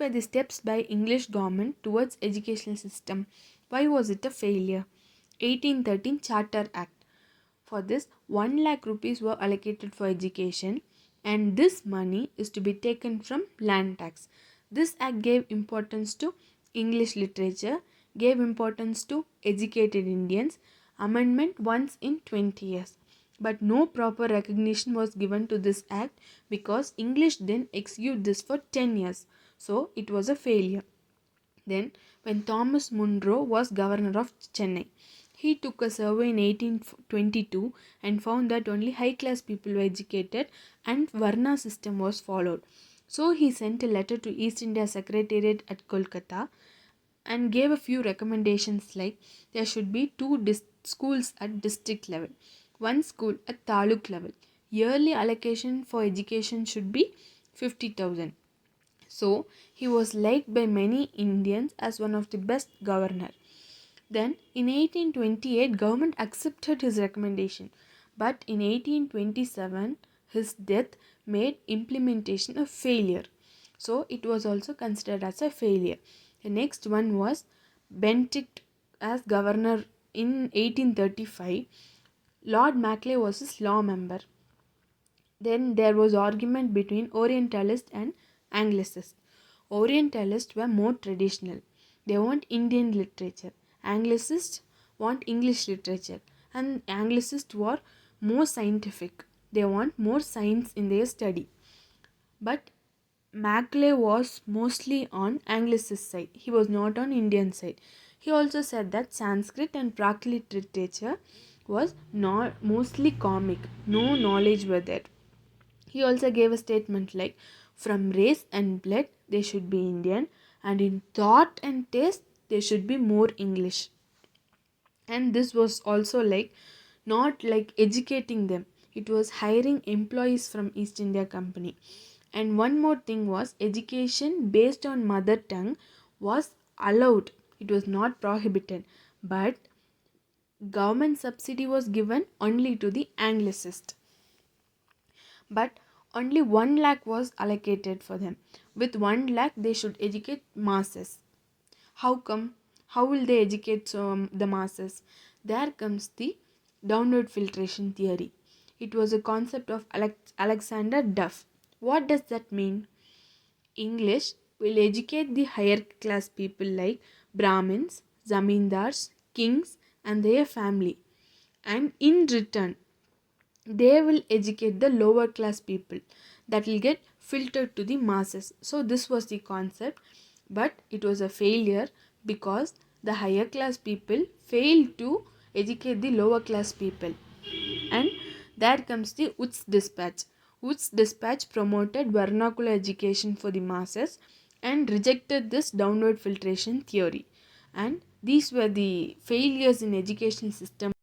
were the steps by English government towards educational system? Why was it a failure? 1813 Charter Act. For this, 1 lakh rupees were allocated for education, and this money is to be taken from land tax. This act gave importance to English literature, gave importance to educated Indians. Amendment once in 20 years. But no proper recognition was given to this act because English didn't execute this for 10 years. So it was a failure. Then, when Thomas Munro was governor of Chennai, he took a survey in 1822 and found that only high class people were educated and Varna system was followed. So he sent a letter to East India Secretariat at Kolkata and gave a few recommendations like there should be two schools at district level, one school at taluk level. Yearly allocation for education should be 50,000. So he was liked by many Indians as one of the best governor. Then in 1828 government accepted his recommendation, but in 1827 his death made implementation a failure. So it was also considered as a failure. The next one was Bentinck as governor in 1835. Lord Macaulay was his law member. Then there was argument between Orientalists and Anglicists. Orientalists were more traditional. They want Indian literature. Anglicists want English literature. And Anglicists were more scientific. They want more science in their study. But Macaulay was mostly on Anglicist side. He was not on Indian side. He also said that Sanskrit and Prakrit literature was not mostly comic. No knowledge were there. He also gave a statement like, from race and blood, they should be Indian, and in thought and taste, they should be more English. And this was also like, not like educating them, it was hiring employees from East India Company. And one more thing was, education based on mother tongue was allowed, it was not prohibited, but government subsidy was given only to the Anglicist. But only 1 lakh was allocated for them. With 1 lakh, they should educate masses. How come? How will they educate the masses? There comes the downward filtration theory. It was a concept of Alexander Duff. What does that mean? English will educate the higher class people like Brahmins, Zamindars, kings, and their family. And in return, they will educate the lower class people that will get filtered to the masses. So this was the concept, but it was a failure because the higher class people failed to educate the lower class people. And there comes the Wood's dispatch. Wood's dispatch promoted vernacular education for the masses and rejected this downward filtration theory. And these were the failures in education system